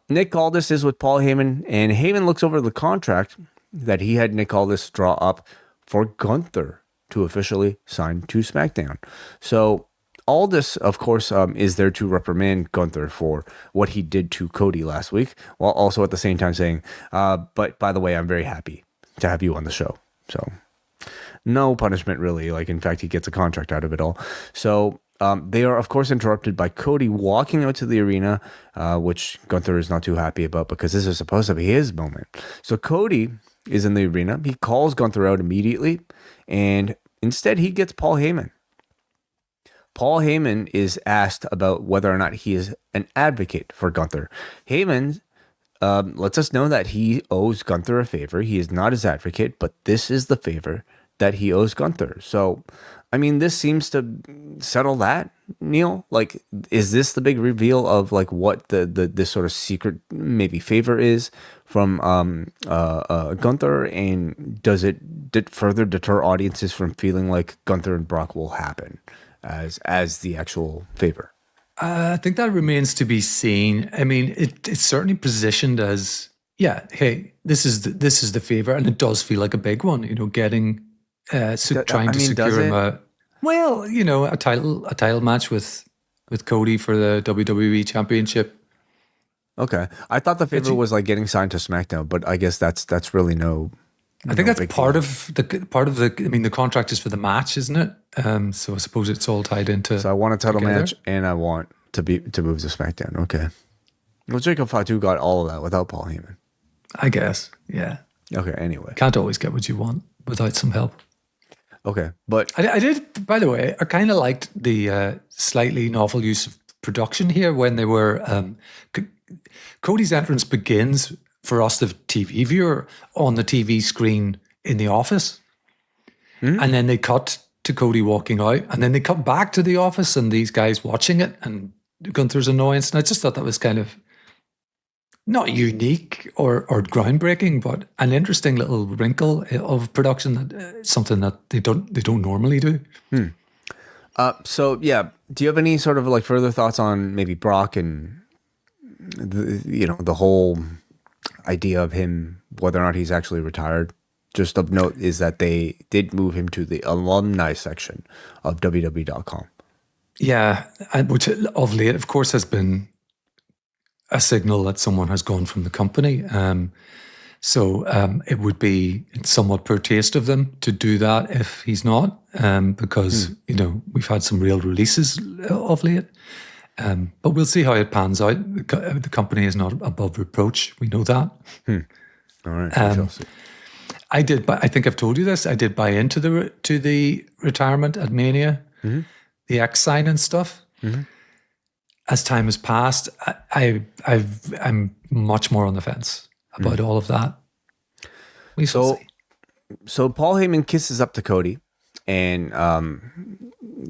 Nick Aldis is with Paul Heyman, and Heyman looks over the contract that he had Nick Aldis draw up for Gunther to officially sign to SmackDown. So Aldis, of course, is there to reprimand Gunther for what he did to Cody last week, while also at the same time saying, but by the way, I'm very happy to have you on the show. So no punishment really. Like, in fact, he gets a contract out of it all. So they are, of course, interrupted by Cody walking out to the arena, which Gunther is not too happy about because this is supposed to be his moment. So Cody is in the arena. He calls Gunther out immediately, and instead he gets Paul Heyman. Paul Heyman is asked about whether or not he is an advocate for Gunther. Heyman lets us know that he owes Gunther a favor. He is not his advocate, but this is the favor that he owes Gunther. So, I mean, this seems to settle that, Neil. Like, is this the big reveal of like what this sort of secret maybe favor is from Gunther, and does it further deter audiences from feeling like Gunther and Brock will happen as the actual favor? I think that remains to be seen. I mean, it's certainly positioned as, yeah, hey, this is the favor, and it does feel like a big one. You know, getting trying to secure him a title match with Cody for the WWE Championship. Okay, I thought the favor was like getting signed to SmackDown, but I guess that's really no. I think that's part of the. I mean, the contract is for the match, isn't it? So I suppose it's all tied into. So I want a title match, and I want to move to SmackDown. Okay. Well, Jacob Fatu got all of that without Paul Heyman, I guess. Yeah. Okay. Anyway, can't always get what you want without some help. Okay, but I did. By the way, I kind of liked the slightly novel use of production here when they were. Cody's entrance begins for us, the TV viewer, on the TV screen in the office. Mm-hmm. And then they cut to Cody walking out, and then they cut back to the office and these guys watching it and Gunther's annoyance. And I just thought that was kind of not unique or groundbreaking, but an interesting little wrinkle of production, that something that they don't normally do. So yeah, do you have any sort of like further thoughts on maybe Brock and the whole idea of him, whether or not he's actually retired? Just of note is that they did move him to the alumni section of WWE.com. Yeah, which of late, of course, has been a signal that someone has gone from the company. So it would be somewhat poor taste of them to do that if he's not, because we've had some real releases of late. But we'll see how it pans out. The company is not above reproach. We know that. All right, we shall see. I did, but I think I've told you this. I did buy into the retirement at Mania, the X sign and stuff. Mm-hmm. As time has passed, I'm much more on the fence about all of that. We shall see. So Paul Heyman kisses up to Cody, and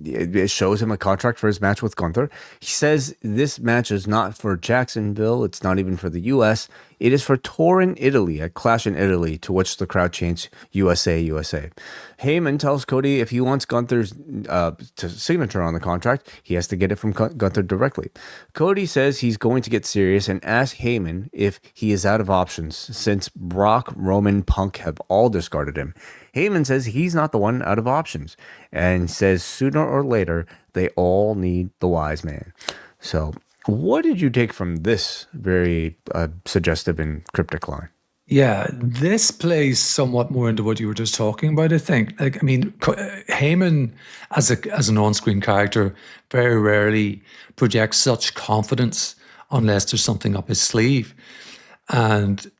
it shows him a contract for his match with Gunther. He says this match is not for Jacksonville. It's not even for the U.S. It is for Turin, Italy, at Clash in Italy, to which the crowd chants USA, USA. Heyman tells Cody if he wants Gunther's signature on the contract, he has to get it from Gunther directly. Cody says he's going to get serious and asks Heyman if he is out of options since Brock, Roman, Punk have all discarded him. Heyman says he's not the one out of options and says sooner or later they all need the wise man. So what did you take from this very suggestive and cryptic line? Yeah, this plays somewhat more into what you were just talking about, I think. Like, I mean, Heyman as an on-screen character very rarely projects such confidence unless there's something up his sleeve. And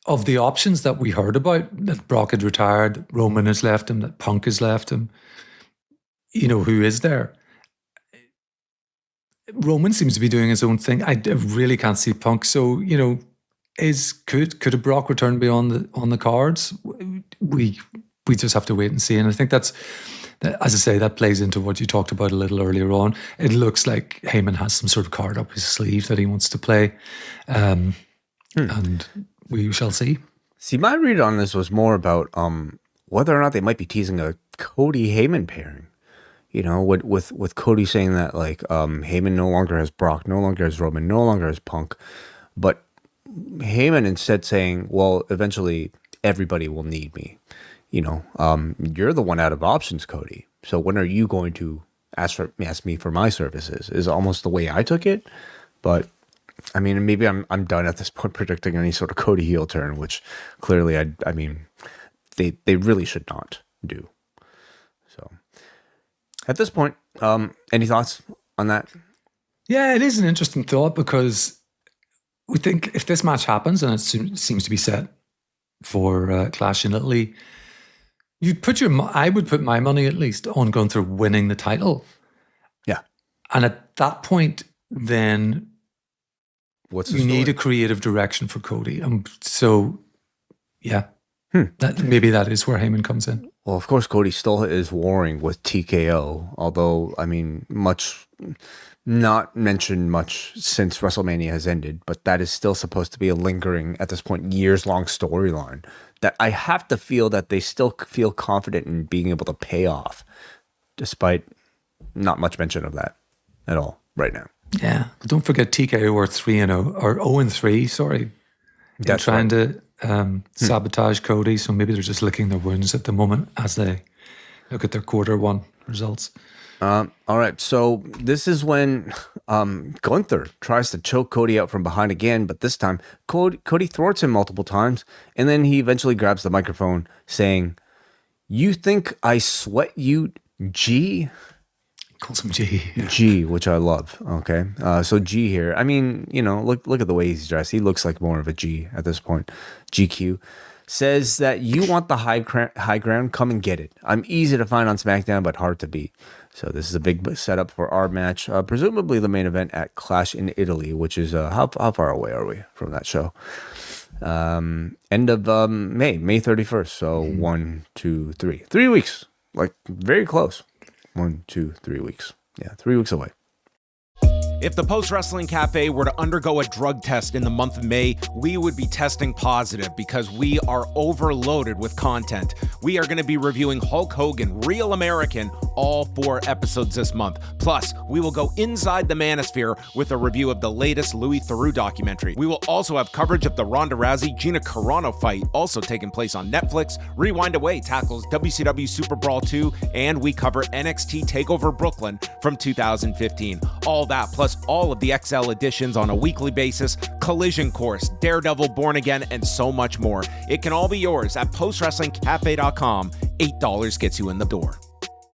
of the options that we heard about, that Brock had retired, Roman has left him, that Punk has left him, who is there? Roman seems to be doing his own thing. I really can't see Punk. So, could a Brock return be on the cards? We just have to wait and see. And I think that's, as I say, that plays into what you talked about a little earlier on. It looks like Heyman has some sort of card up his sleeve that he wants to play. And we shall see. See, my read on this was more about whether or not they might be teasing a Cody Heyman pairing. You know, with Cody saying that, like, Heyman no longer has Brock, no longer has Roman, no longer has Punk, but Heyman instead saying, well, eventually everybody will need me. You know, you're the one out of options, Cody. So when are you going to ask me for my services? Is almost the way I took it. But I mean, maybe I'm done at this point predicting any sort of Cody heel turn, which clearly I mean they really should not do. So at this point, any thoughts on that? Yeah, it is an interesting thought because we think if this match happens and it seems to be set for Clash in Italy, I would put my money at least on Gunther winning the title. Yeah. And at that point, then you need a creative direction for Cody. So, yeah, maybe that is where Heyman comes in. Well, of course, Cody still is warring with TKO, although, I mean, not mentioned much since WrestleMania has ended, but that is still supposed to be a lingering, at this point, years-long storyline that I have to feel that they still feel confident in being able to pay off, despite not much mention of that at all right now. Yeah, but don't forget TKO are 3-0 or 0-3. Sorry, they're trying to sabotage Cody. So maybe they're just licking their wounds at the moment as they look at their quarter one results. All right, so this is when Gunther tries to choke Cody out from behind again, but this time Cody thwarts him multiple times, and then he eventually grabs the microphone, saying, "You think I sweat you, G?" Calls him G. G, which I love. Okay, so G here. I mean, you know, look at the way he's dressed. He looks like more of a G at this point. GQ says that you want the high ground, come and get it. I'm easy to find on SmackDown, but hard to beat. So this is a big setup for our match, presumably the main event at Clash in Italy, which is how far away are we from that show? End of May 31st. So 1, 2, 3, 3 weeks, like very close. 1, 2, 3 weeks. Yeah, 3 weeks away. If the Post Wrestling Cafe were to undergo a drug test in the month of May, we would be testing positive because we are overloaded with content. We are going to be reviewing Hulk Hogan, Real American, all 4 episodes this month. Plus, we will go inside the Manosphere with a review of the latest Louis Theroux documentary. We will also have coverage of the Ronda Rousey-Gina Carano fight, also taking place on Netflix. Rewind Away tackles WCW Super Brawl 2, and we cover NXT TakeOver Brooklyn from 2015. All that, plus all of the XL editions on a weekly basis, Collision Course, Daredevil Born Again, and so much more. It can all be yours at postwrestlingcafe.com. $8 gets you in the door.